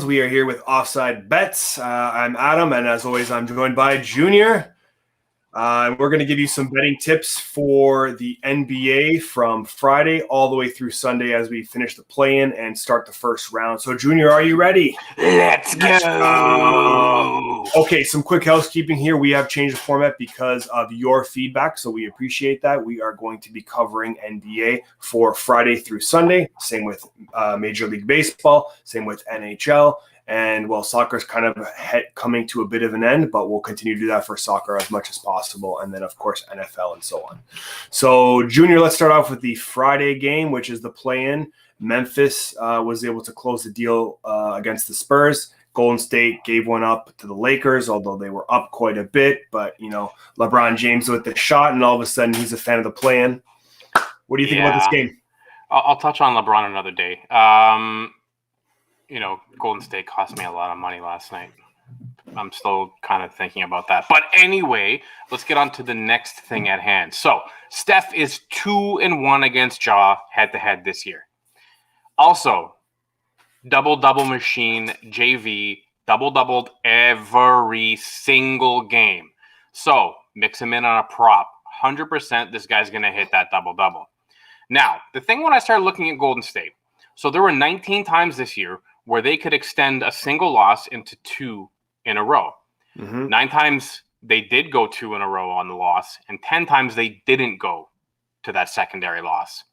We are here with Offside Bets. I'm Adam, and as always, I'm joined by Junior. We're going to give you some betting tips for the NBA from Friday all the way through Sunday as we finish the play-in and start the first round. So, Junior, are you ready? Let's go! Okay, some quick housekeeping here. We have changed the format because of your feedback, so we appreciate that. We are going to be covering NBA for Friday through Sunday. Same with Major League Baseball. Same with NHL. And soccer's kind of coming to a bit of an end, but we'll continue to do that for soccer as much as possible. And then, of course, NFL and so on. So, Junior, let's start off with the Friday game, which is the play-in. Memphis was able to close the deal against the Spurs. Golden State gave one up to the Lakers, although they were up quite a bit. But, LeBron James with the shot, and all of a sudden he's a fan of the play-in. What do you think about this game? I'll touch on LeBron another day. Golden State cost me a lot of money last night. I'm still kind of thinking about that. But anyway, let's get on to the next thing at hand. So, Steph is 2-1 against Ja head-to-head this year. Also, double-double machine, JV, double-doubled every single game. So, mix him in on a prop. 100% this guy's going to hit that double-double. Now, the thing when I started looking at Golden State, so there were 19 times this year where they could extend a single loss into two in a row. Mm-hmm. 9 times they did go 2 in a row on the loss, and 10 times they didn't go to that secondary loss.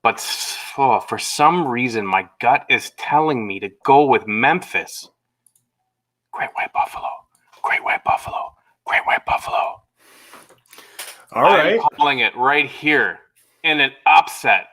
But for some reason, my gut is telling me to go with Memphis. Great White Buffalo. Great White Buffalo. Great White Buffalo. All right. I'm calling it right here in an upset.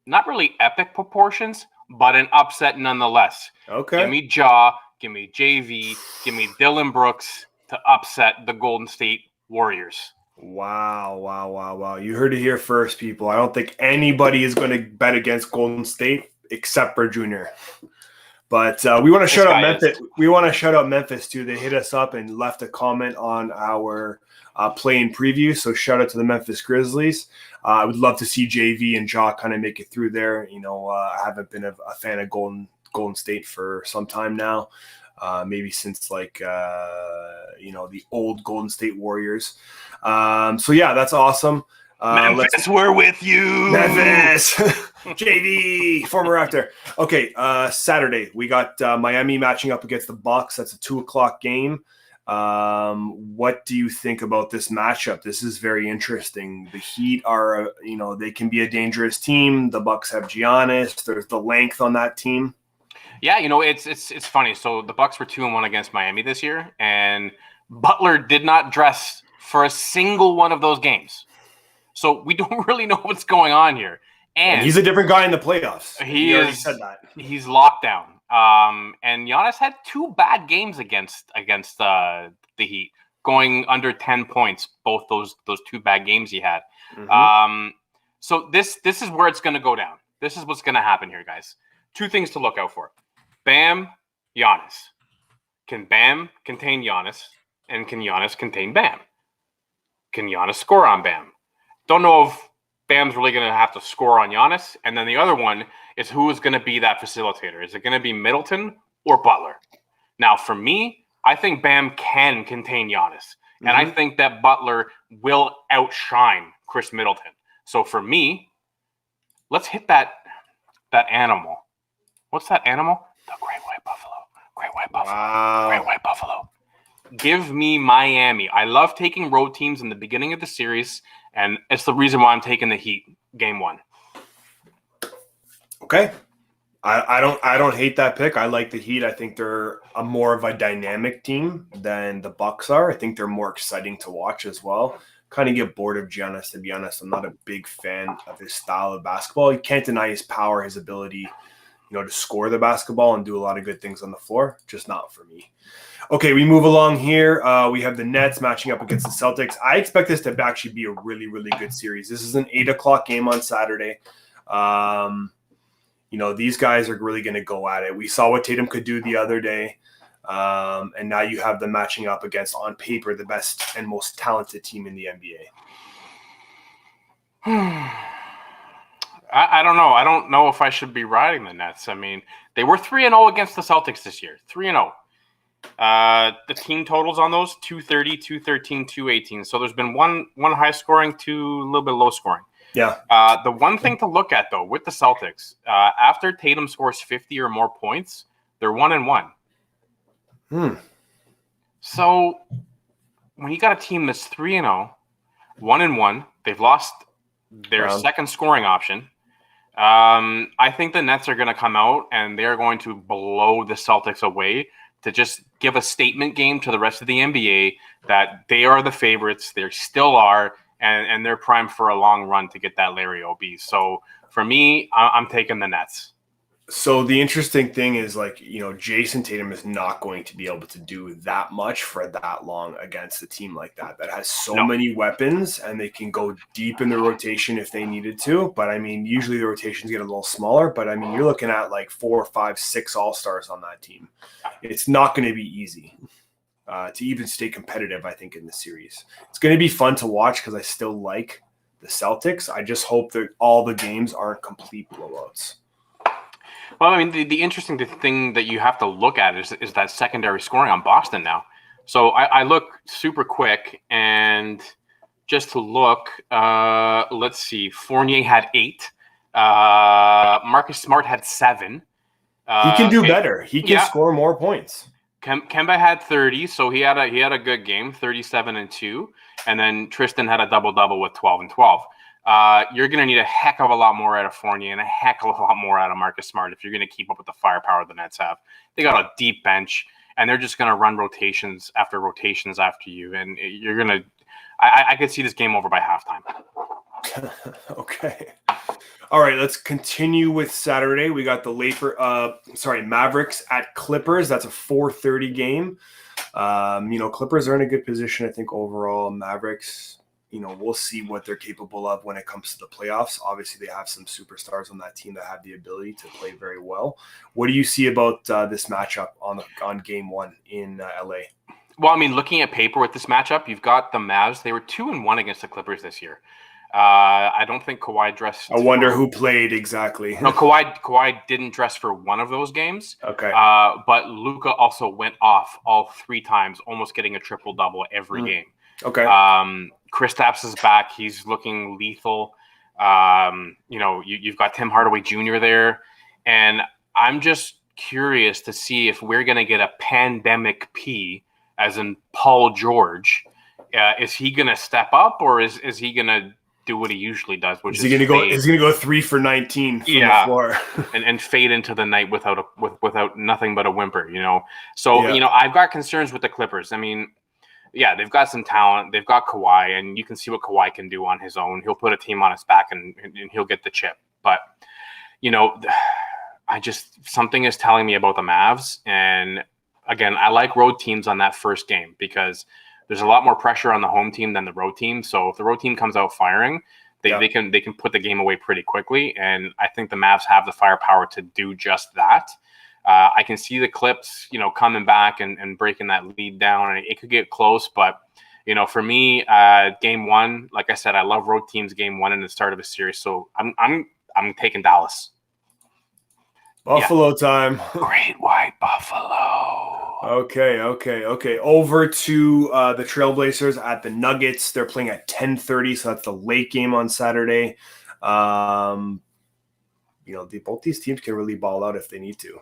Not really epic proportions, but an upset nonetheless. Okay. Give me Ja, give me JV, give me Dylan Brooks to upset the Golden State Warriors. Wow. You heard it here first, people. I don't think anybody is going to bet against Golden State except for Junior. But we want to shout out Memphis. We want to shout out Memphis too. They hit us up and left a comment on our play-in preview. So shout out to the Memphis Grizzlies. I would love to see JV and Ja kind of make it through there. I haven't been a fan of Golden State for some time now. Maybe since the old Golden State Warriors. So yeah, that's awesome. Memphis, we're with you. Memphis, JV, former actor. Okay, Saturday we got Miami matching up against the Bucks. That's a 2:00 game. What do you think about this matchup? This is very interesting. The Heat are, they can be a dangerous team. The Bucks have Giannis. There's the length on that team. Yeah, it's funny. So the Bucks were 2-1 against Miami this year, and Butler did not dress for a single one of those games. So we don't really know what's going on here. And he's a different guy in the playoffs. He already said that. He's locked down. And Giannis had 2 bad games against the Heat, going under 10 points. Both those 2 bad games he had. Mm-hmm. So this is where it's going to go down. This is what's going to happen here, guys. 2 things to look out for. Bam, Giannis. Can Bam contain Giannis? And can Giannis contain Bam? Can Giannis score on Bam? Don't know if Bam's really going to have to score on Giannis. And then the other one is who is going to be that facilitator. Is it going to be Middleton or Butler? Now, for me, I think Bam can contain Giannis. Mm-hmm. And I think that Butler will outshine Chris Middleton. So for me, let's hit that animal. What's that animal? The Great White Buffalo. Great White Buffalo. Wow. Great White Buffalo. Give me Miami. I love taking road teams in the beginning of the series, and it's the reason why I'm taking the Heat game 1. Okay. I don't hate that pick. I like the Heat. I think they're more of a dynamic team than the Bucks are. I think they're more exciting to watch as well. Kind of get bored of Giannis, to be honest. I'm not a big fan of his style of basketball. You can't deny his power, his ability, to score the basketball and do a lot of good things on the floor. Just not for me. Okay, we move along here. We have the Nets matching up against the Celtics. I expect this to actually be a really, really good series. This is an 8:00 game on Saturday. These guys are really going to go at it. We saw what Tatum could do the other day. And now you have them matching up against, on paper, the best and most talented team in the NBA. I don't know. I don't know if I should be riding the Nets. I mean, they were 3-0 against the Celtics this year. 3-0. The team totals on those 230, 213, 218. So there's been one high scoring, two a little bit low scoring. Yeah. The one thing to look at though with the Celtics, after Tatum scores 50 or more points, they're 1-1. So when you got a team that's 3-0, 1-1, they've lost their second scoring option. I think the Nets are going to come out and they're going to blow the Celtics away to just give a statement game to the rest of the NBA that they are the favorites. They still are, and they're primed for a long run to get that Larry OB. So for me, I'm taking the Nets. So the interesting thing is, like, you know, Jason Tatum is not going to be able to do that much for that long against a team like that has so many weapons, and they can go deep in the rotation if they needed to. But I mean, usually the rotations get a little smaller. But I mean, you're looking at like 4, 5, 6 all-stars on that team. It's not going to be easy to even stay competitive, I think, in the series. It's going to be fun to watch because I still like the Celtics. I just hope that all the games aren't complete blowouts. Well, I mean, the interesting thing that you have to look at is that secondary scoring on Boston now. So I look super quick, and just to look, let's see, Fournier had 8. Marcus Smart had 7. He can do better. He can score more points. Kemba had 30, so he had a good game, 37 and 2, and then Tristan had a double with 12 and 12. You're going to need a heck of a lot more out of Fournier and a heck of a lot more out of Marcus Smart if you're going to keep up with the firepower the Nets have. They got a deep bench, and they're just going to run rotations after you, and you're going to – I could see this game over by halftime. Okay. All right, let's continue with Saturday. We got the Mavericks at Clippers. That's a 4:30 game. You know, Clippers are in a good position, I think, overall. Mavericks, you know, we'll see what they're capable of when it comes to the playoffs. Obviously, they have some superstars on that team that have the ability to play very well. What do you see about this matchup on game 1 in LA? Well, I mean, looking at paper with this matchup, you've got the Mavs. They were 2-1 against the Clippers this year. I don't think Kawhi dressed. I wonder who played exactly. No, Kawhi didn't dress for one of those games. Okay. But Luka also went off all 3 times, almost getting a triple-double every game. Okay. Kristaps is back. He's looking lethal. You know, you've got Tim Hardaway Jr. there. And I'm just curious to see if we're going to get a pandemic P, as in Paul George. Is he going to step up, or is he going to do what he usually does, which is he going to go 3 for 19 from the floor and fade into the night without nothing but a whimper, you know? So, you know, I've got concerns with the Clippers. I mean, yeah, they've got some talent. They've got Kawhi, and you can see what Kawhi can do on his own. He'll put a team on his back and he'll get the chip. But, you know, something is telling me about the Mavs. And again, I like road teams on that first game because there's a lot more pressure on the home team than the road team. So if the road team comes out firing, they can put the game away pretty quickly. And I think the Mavs have the firepower to do just that. I can see the Clips, you know, coming back and breaking that lead down, and it could get close. But, you know, for me, game 1, like I said, I love road teams game 1 in the start of a series. So I'm taking Dallas. Buffalo time. Great White Buffalo. Okay. Over to the Trailblazers at the Nuggets. They're playing at 10:30, so that's the late game on Saturday. You know, both these teams can really ball out if they need to.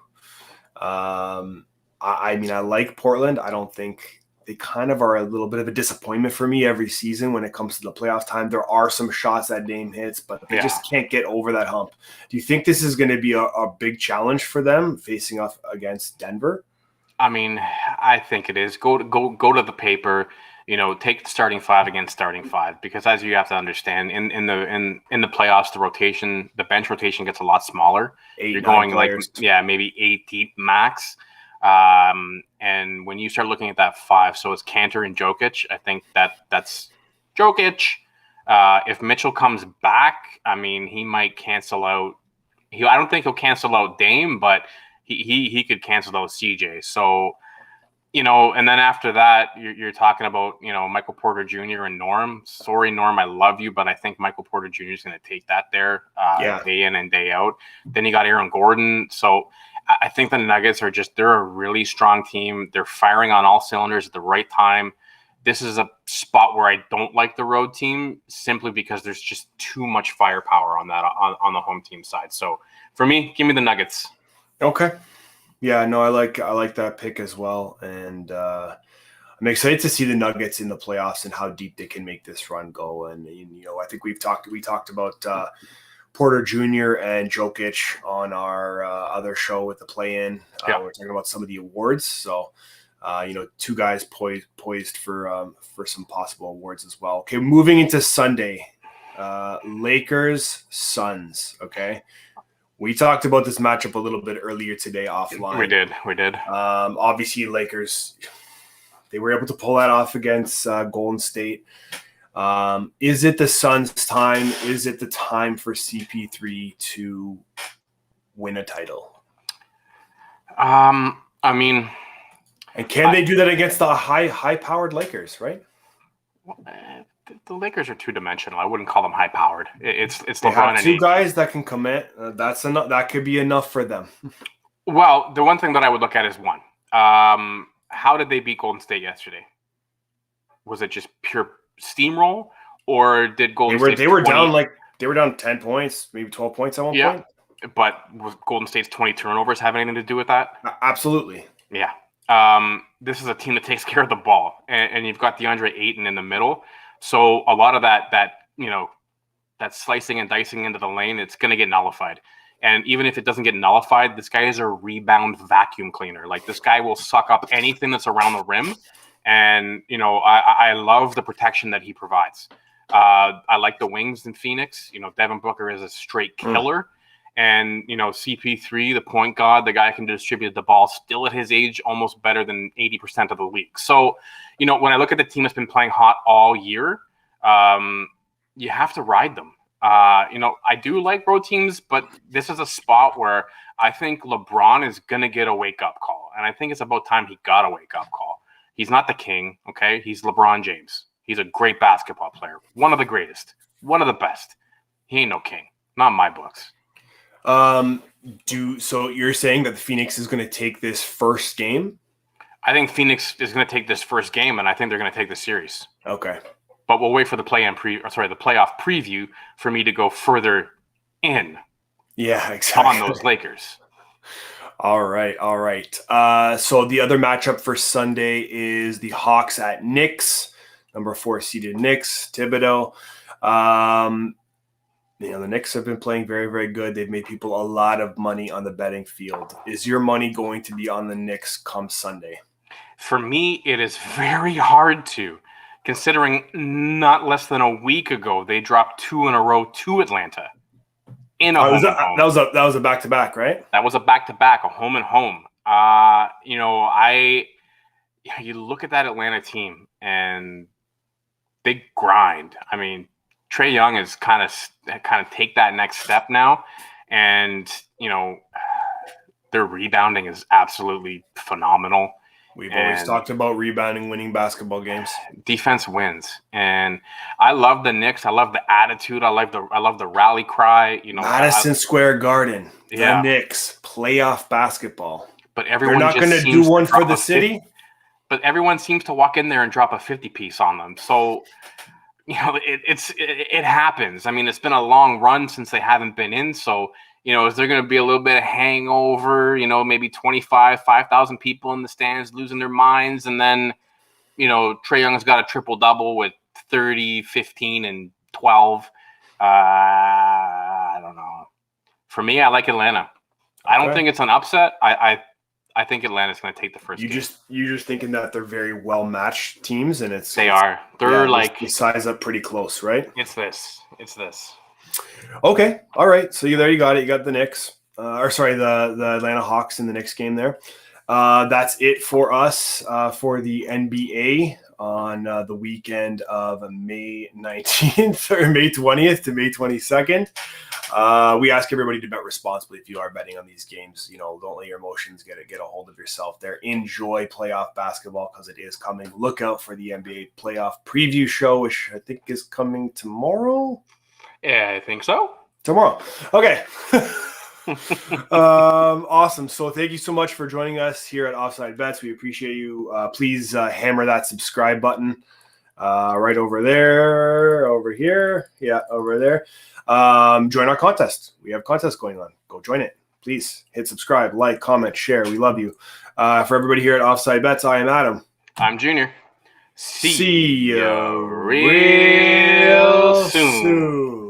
I mean, I like Portland. I don't think they kind of are a little bit of a disappointment for me every season when it comes to the playoff time. There are some shots that Dame hits, but they just can't get over that hump. Do you think this is going to be a big challenge for them facing off against Denver? I mean, I think it is. Go to the paper. You know, take the starting 5 against starting 5, because as you have to understand, in the playoffs, the bench rotation gets a lot smaller. You're going players. Maybe 8 deep max. And when you start looking at that 5, so it's Cantor and Jokic. I think that's Jokic. If Mitchell comes back, I mean, he might cancel out. I don't think he'll cancel out Dame, but he could cancel out CJ. So And then after that, you're talking about, Michael Porter Jr. and Norm. Sorry, Norm, I love you, but I think Michael Porter Jr. is going to take that there day in and day out. Then you got Aaron Gordon. So I think the Nuggets they're a really strong team. They're firing on all cylinders at the right time. This is a spot where I don't like the road team simply because there's just too much firepower on that on the home team side. So for me, give me the Nuggets. Okay. Yeah, no, I like that pick as well, and I'm excited to see the Nuggets in the playoffs and how deep they can make this run go. And I think we talked about Porter Jr. and Jokic on our other show with the play-in. We're talking about some of the awards, so two guys poised for some possible awards as well. Okay, moving into Sunday, Lakers Suns. Okay. We talked about this matchup a little bit earlier today offline. We did. Obviously, Lakers, they were able to pull that off against Golden State. Is it the Suns' time? Is it the time for CP3 to win a title? And can they do that against the high-powered Lakers, right? The Lakers are two-dimensional. I wouldn't call them high-powered. It's they LeBron have two guys that can commit. That's enough. That could be enough for them. Well, the one thing that I would look at is one. How did they beat Golden State yesterday? Was it just pure steamroll, or did Golden State? They were down 10 points, maybe 12 points at one point. But was Golden State's 20 turnovers have anything to do with that? Absolutely. Yeah. This is a team that takes care of the ball, and you've got DeAndre Ayton in the middle. So a lot of that slicing and dicing into the lane, it's going to get nullified. And even if it doesn't get nullified, this guy is a rebound vacuum cleaner. Like, this guy will suck up anything that's around the rim. And, I love the protection that he provides. I like the wings in Phoenix. Devin Booker is a straight killer. And, CP3, the point guard, the guy can distribute the ball still at his age almost better than 80% of the league. So, when I look at the team that's been playing hot all year, you have to ride them. I do like road teams, but this is a spot where I think LeBron is going to get a wake-up call. And I think it's about time he got a wake-up call. He's not the king, okay? He's LeBron James. He's a great basketball player. One of the greatest. One of the best. He ain't no king. Not in my books. So you're saying that Phoenix is going to take this first game? I think Phoenix is going to take this first game, and I think they're going to take the series. Okay. But we'll wait for the playoff preview for me to go further in. Yeah, exactly. On those Lakers. All right. So the other matchup for Sunday is the Hawks at Knicks, number 4 seeded Knicks, Thibodeau. The Knicks have been playing very, very good. They've made people a lot of money on the betting field. Is your money going to be on the Knicks come Sunday? For me, it is very hard to, considering not less than a week ago, they dropped 2 in a row to Atlanta. That was a back-to-back, right? That was a back-to-back, a home and home. You look at that Atlanta team and they grind. I mean, Trae Young is kind of take that next step now, and their rebounding is absolutely phenomenal. We've always talked about rebounding, winning basketball games. Defense wins, and I love the Knicks. I love the attitude. I love the rally cry. Madison Square Garden, the Knicks, playoff basketball. But everyone they're not going to do one for the city. But everyone seems to walk in there and drop a 50 piece on them. So it happens. I mean, it's been a long run since they haven't been in. So is there going to be a little bit of hangover, maybe 5,000 people in the stands losing their minds. And then, Trae Young's got a triple-double with 30, 15, and 12. I don't know. For me, I like Atlanta. I don't think it's an upset. I think Atlanta's going to take the first game. You're just thinking that they're very well-matched teams, and they're they size up pretty close, right? It's this. Okay. All right. So there you got it. You got the Knicks, the Atlanta Hawks in the Knicks game there. That's it for us for the NBA. on the weekend of May 19th or May 20th to May 22nd. We ask everybody to bet responsibly if you are betting on these games. Don't let your emotions get a hold of yourself there. Enjoy playoff basketball because it is coming. Look out for the NBA playoff preview show, which I think is coming tomorrow. Yeah, I think so. Tomorrow. Okay. Awesome. So thank you so much for joining us here at Offside Bets. We appreciate you. Please hammer that subscribe button right over there, over here. Yeah, over there. Join our contest. We have contests going on. Go join it. Please hit subscribe, like, comment, share. We love you. For everybody here at Offside Bets, I am Adam. I'm Junior. See you real soon.